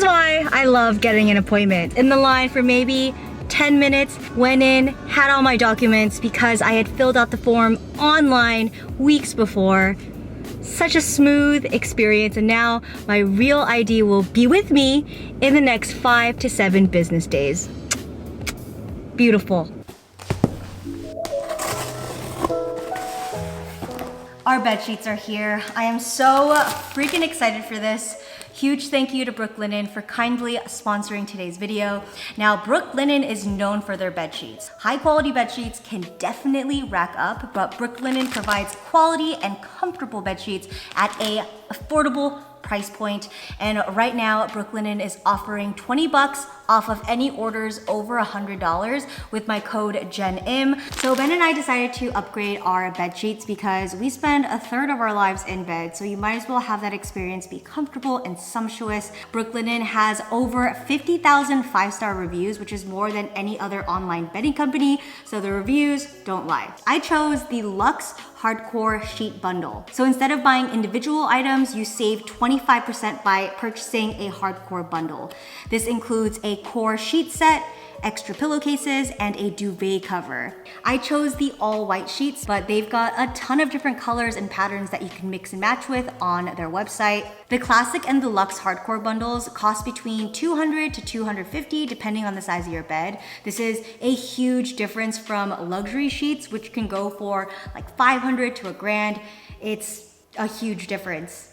why I love getting an appointment. In the line for maybe 10 minutes, went in, had all my documents because I had filled out the form online weeks before. Such a smooth experience, and now my real ID will be with me in the next 5 to 7 business days. Beautiful. Our bed sheets are here. I am so freaking excited for this. Huge thank you to Brooklinen for kindly sponsoring today's video. Now, Brooklinen is known for their bed sheets. High quality bed sheets can definitely rack up, but Brooklinen provides quality and comfortable bed sheets at a affordable price point. And right now, Brooklinen is offering 20 bucks off of any orders over $100 with my code JENIM. So Ben and I decided to upgrade our bed sheets because we spend a third of our lives in bed. So you might as well have that experience be comfortable and sumptuous. Brooklinen has over 50,000 5-star reviews, which is more than any other online bedding company. So the reviews don't lie. I chose the Luxe Hardcore Sheet Bundle. So instead of buying individual items, you save 25% by purchasing a hardcore bundle. This includes a core sheet set, extra pillowcases, and a duvet cover. I chose the all white sheets, but they've got a ton of different colors and patterns that you can mix and match with on their website. The classic and the luxe hardcore bundles cost between $200 to $250 depending on the size of your bed. This is a huge difference from luxury sheets, which can go for like $500 to $1,000. It's a huge difference.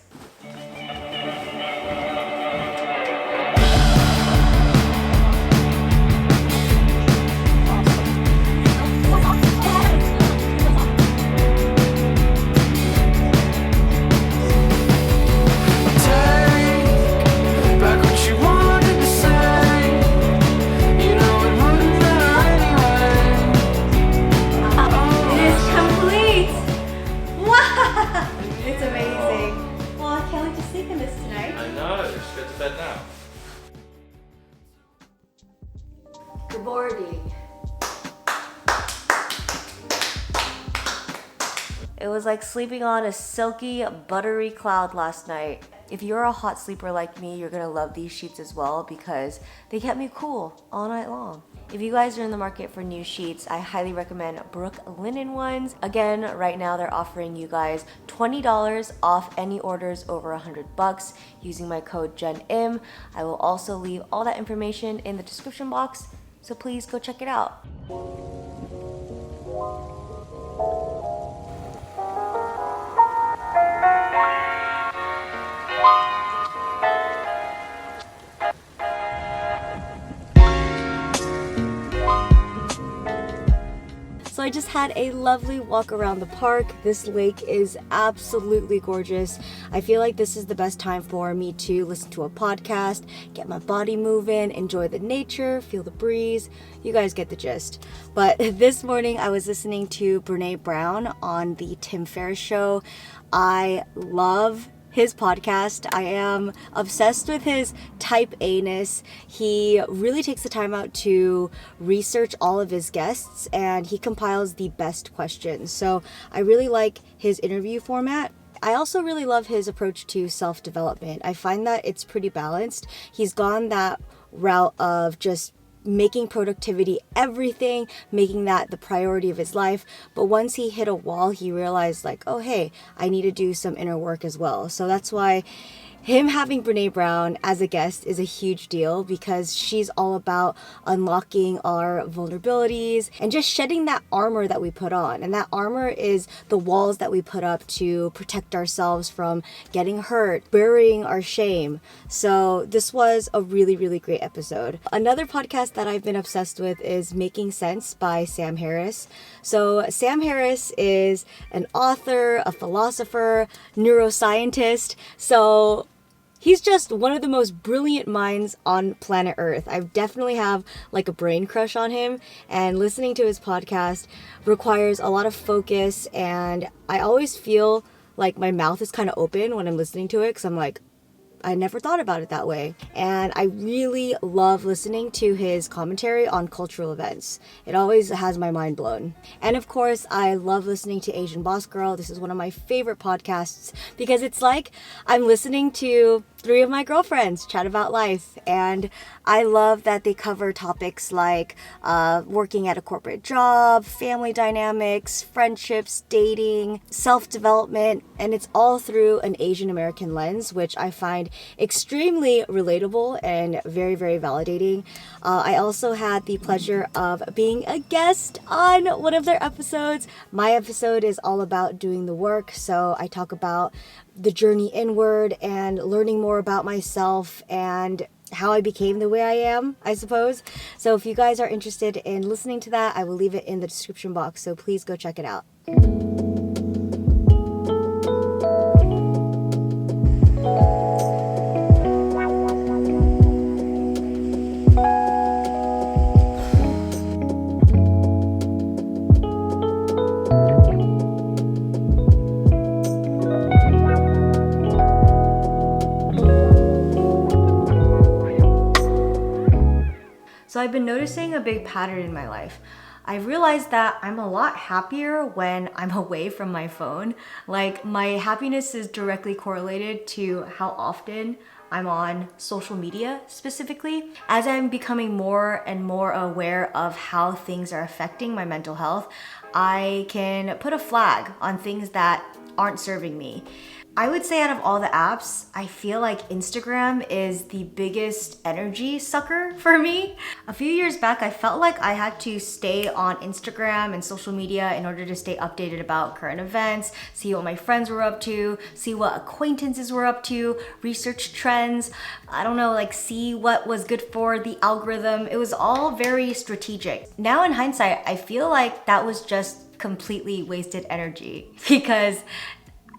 Good morning. It was like sleeping on a silky, buttery cloud last night. If you're a hot sleeper like me, you're gonna love these sheets as well because they kept me cool all night long. If you guys are in the market for new sheets, I highly recommend Brooklinen ones. Again, right now they're offering you guys $20 off any orders over 100 bucks using my code JENIM. I will also leave all that information in the description box, so please go check it out. So I just had a lovely walk around the park. This lake is absolutely gorgeous. I feel like this is the best time for me to listen to a podcast, get my body moving, enjoy the nature, feel the breeze. You guys get the gist. But this morning I was listening to Brene Brown on the Tim Ferriss show. I love his podcast. I am obsessed with his type A-ness. He really takes the time out to research all of his guests and he compiles the best questions. So I really like his interview format. I also really love his approach to self-development. I find that it's pretty balanced. He's gone that route of just making productivity everything, making that the priority of his life. But once he hit a wall, he realized like, oh, hey, I need to do some inner work as well. So that's why him having Brene Brown as a guest is a huge deal because she's all about unlocking our vulnerabilities and just shedding that armor that we put on. And that armor is the walls that we put up to protect ourselves from getting hurt, burying our shame. So this was a really, really great episode. Another podcast that I've been obsessed with is Making Sense by Sam Harris. So Sam Harris is an author, a philosopher, neuroscientist. So he's just one of the most brilliant minds on planet Earth. I definitely have like a brain crush on him, and listening to his podcast requires a lot of focus, and I always feel like my mouth is kind of open when I'm listening to it because I'm like, I never thought about it that way. And I really love listening to his commentary on cultural events. It always has my mind blown. And of course, I love listening to Asian Boss Girl. This is one of my favorite podcasts because it's like I'm listening to three of my girlfriends chat about life. And I love that they cover topics like working at a corporate job, family dynamics, friendships, dating, self-development, and it's all through an Asian American lens, which I find extremely relatable and very, very validating. I also had the pleasure of being a guest on one of their episodes. My episode is all about doing the work, so I talk about the journey inward and learning more about myself and how I became the way I am, I suppose. So if you guys are interested in listening to that, I will leave it in the description box, so please go check it out. So I've been noticing a big pattern in my life. I realized that I'm a lot happier when I'm away from my phone. Like, my happiness is directly correlated to how often I'm on social media specifically. As I'm becoming more and more aware of how things are affecting my mental health, I can put a flag on things that aren't serving me. I would say out of all the apps, I feel like Instagram is the biggest energy sucker for me. A few years back, I felt like I had to stay on Instagram and social media in order to stay updated about current events, see what my friends were up to, see what acquaintances were up to, research trends, I don't know, like see what was good for the algorithm. It was all very strategic. Now in hindsight, I feel like that was just completely wasted energy because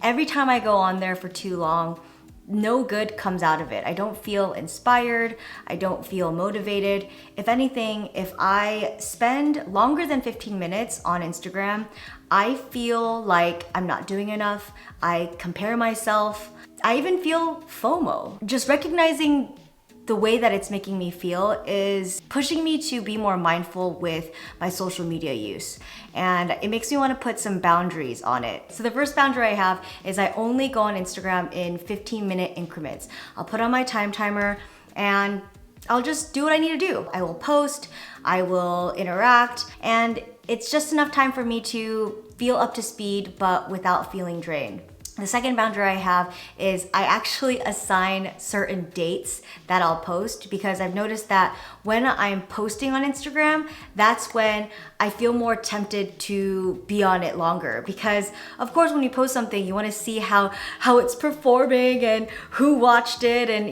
every time I go on there for too long, no good comes out of it. I don't feel inspired. I don't feel motivated. If anything, if I spend longer than 15 minutes on Instagram, I feel like I'm not doing enough. I compare myself. I even feel FOMO. Just recognizing the way that it's making me feel is pushing me to be more mindful with my social media use. And it makes me want to put some boundaries on it. So the first boundary I have is I only go on Instagram in 15-minute increments. I'll put on my time timer and I'll just do what I need to do. I will post, I will interact, and it's just enough time for me to feel up to speed, but without feeling drained. The second boundary I have is I actually assign certain dates that I'll post because I've noticed that when I'm posting on Instagram, that's when I feel more tempted to be on it longer because of course when you post something you want to see how it's performing and who watched it, and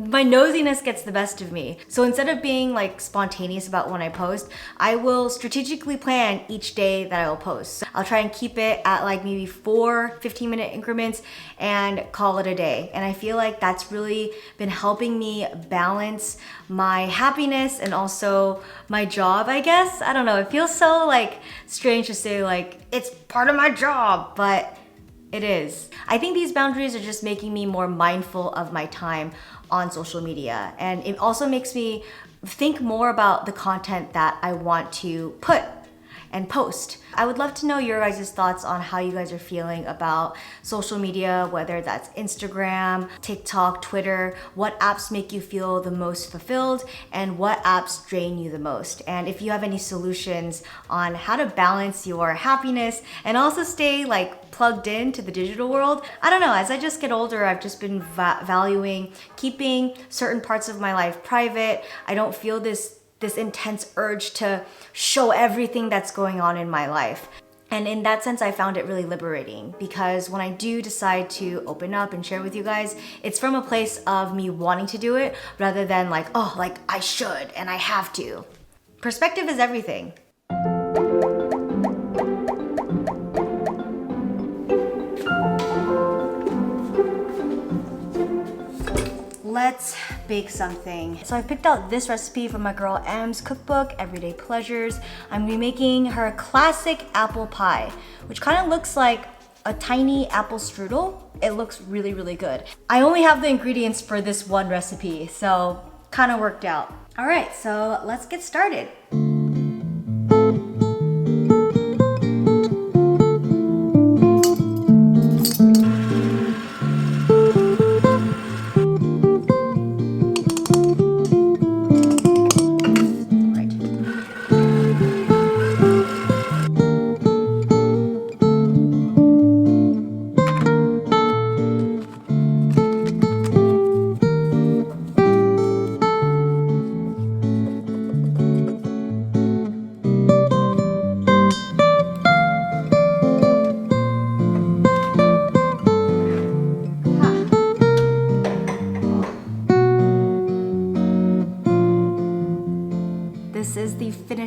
my nosiness gets the best of me. So instead of being like spontaneous about when I post, I will strategically plan each day that I will post. So I'll try and keep it at like maybe 4 15-minute increments and call it a day. And I feel like that's really been helping me balance my happiness and also my job, I guess. I don't know, it feels so like strange to say like it's part of my job, but it is. I think these boundaries are just making me more mindful of my time on social media, and it also makes me think more about the content that I want to put and post. I would love to know your guys' thoughts on how you guys are feeling about social media, whether that's Instagram, TikTok, Twitter. What apps make you feel the most fulfilled and what apps drain you the most? And if you have any solutions on how to balance your happiness and also stay like plugged in to the digital world. I don't know, as I just get older, I've just been valuing keeping certain parts of my life private. I don't feel this intense urge to show everything that's going on in my life. And in that sense, I found it really liberating because when I do decide to open up and share with you guys, it's from a place of me wanting to do it rather than like, oh, like I should and I have to. Perspective is everything. Let's bake something. So I picked out this recipe from my girl Aves cookbook, Everyday Pleasures. I'm gonna be making her classic apple pie, which kind of looks like a tiny apple strudel. It looks really, really good. I only have the ingredients for this one recipe, so kind of worked out. All right, so let's get started.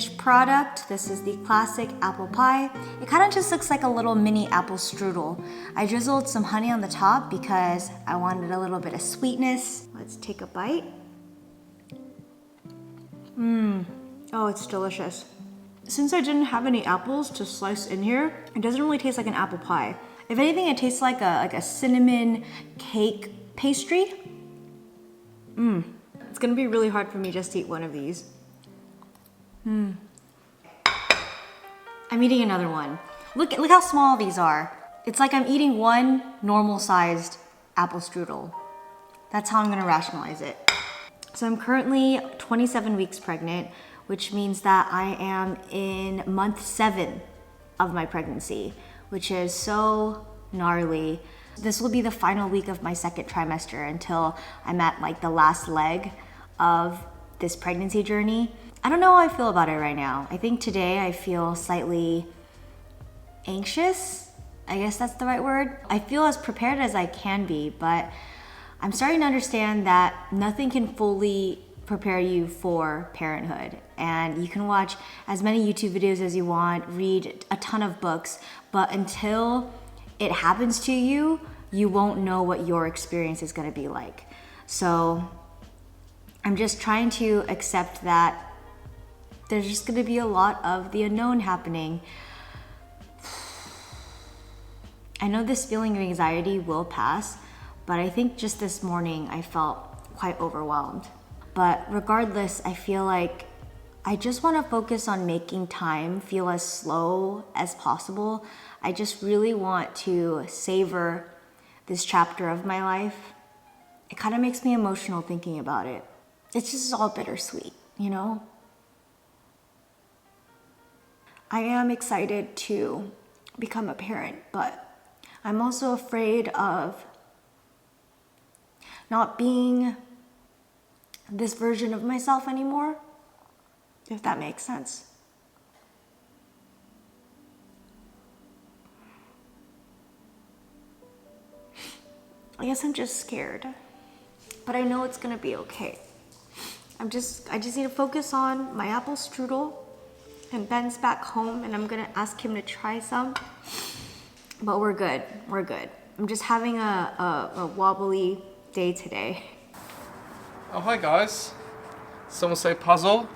finished product. This is the classic apple pie. It kind of just looks like a little mini apple strudel. I drizzled some honey on the top because I wanted a little bit of sweetness. Let's take a bite. Oh, it's delicious. Since I didn't have any apples to slice in here, it doesn't really taste like an apple pie. If anything, it tastes like a cinnamon cake pastry. It's gonna be really hard for me just to eat one of these. I'm eating another one. Look how small these are. It's like I'm eating one normal-sized apple strudel. That's how I'm gonna rationalize it. So I'm currently 27 weeks pregnant, which means that I am in month 7 of my pregnancy, which is so gnarly. This will be the final week of my second trimester until I'm at like the last leg of this pregnancy journey. I don't know how I feel about it right now. I think today I feel slightly anxious. I guess that's the right word. I feel as prepared as I can be, but I'm starting to understand that nothing can fully prepare you for parenthood. And you can watch as many YouTube videos as you want, read a ton of books, but until it happens to you, you won't know what your experience is gonna be like. So I'm just trying to accept that there's just gonna be a lot of the unknown happening. I know this feeling of anxiety will pass, but I think just this morning I felt quite overwhelmed. But regardless, I feel like I just want to focus on making time feel as slow as possible. I just really want to savor this chapter of my life. It kind of makes me emotional thinking about it. It's just all bittersweet, you know? I am excited to become a parent, but I'm also afraid of not being this version of myself anymore, if that makes sense. I guess I'm just scared, but I know it's gonna be okay. I just need to focus on my apple strudel, and Ben's back home and I'm gonna ask him to try some, but we're good. I'm just having a wobbly day today. Oh, hi guys. Someone say puzzle?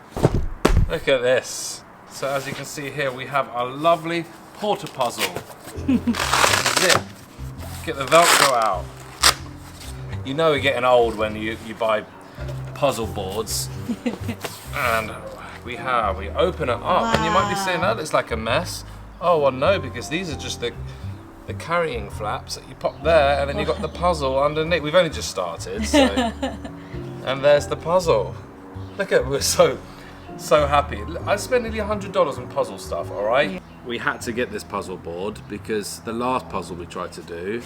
Look at this. So as you can see here, we have our lovely porter puzzle. Zip. Get the Velcro out. You know we're getting old when you buy puzzle boards. And we open it up and you might be saying that looks like a mess. Oh, well no, because these are just the carrying flaps that you pop there and then you've got the puzzle underneath. We've only just started, so. And there's the puzzle. Look at, we're so happy. I spent nearly $100 on puzzle stuff, all right? Yeah. We had to get this puzzle board because the last puzzle we tried to do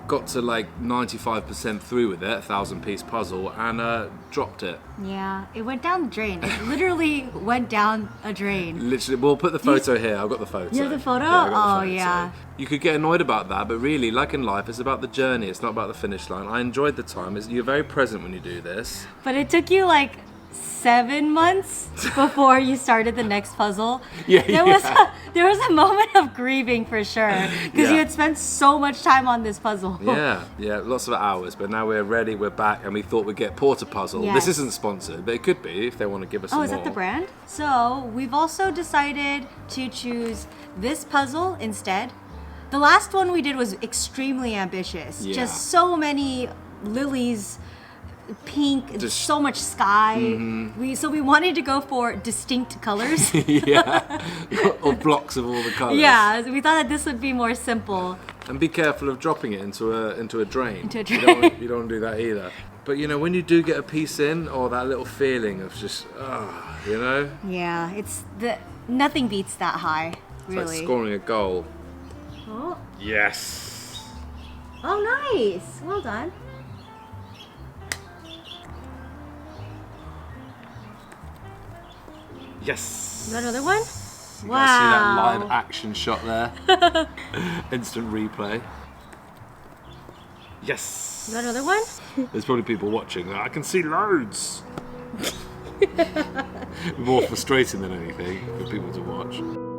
got to like 95% through with it, 1,000-piece puzzle, and dropped it. Yeah, it went down the drain. It literally went down a drain. Literally, we'll put the photo here. I've got the photo. You have the photo? Yeah, oh, yeah. You could get annoyed about that, but really, like in life, it's about the journey. It's not about the finish line. I enjoyed the time. You're very present when you do this. But it took you like 7 months before you started the next puzzle. Yeah, there was a moment of grieving for sure, because you had spent so much time on this puzzle. Yeah, lots of hours, but now we're ready, we're back, and we thought we'd get Porter Puzzle. Yes. This isn't sponsored, but it could be if they want to give us some more. Oh, is that the brand? So we've also decided to choose this puzzle instead. The last one we did was extremely ambitious. Yeah. Just so many lilies, pink, just so much sky. Mm-hmm. So we wanted to go for distinct colors. Or blocks of all the colors. Yeah, we thought that this would be more simple. And be careful of dropping it into a drain. Into a drain. You don't want to do that either. But you know, when you do get a piece in, or that little feeling of just, you know? Yeah, nothing beats that high, really. It's like scoring a goal. Oh. Yes. Oh, nice. Well done. Yes. You got another one? You guys see that live action shot there? Instant replay. Yes. You got another one? There's probably people watching. I can see loads. More frustrating than anything for people to watch.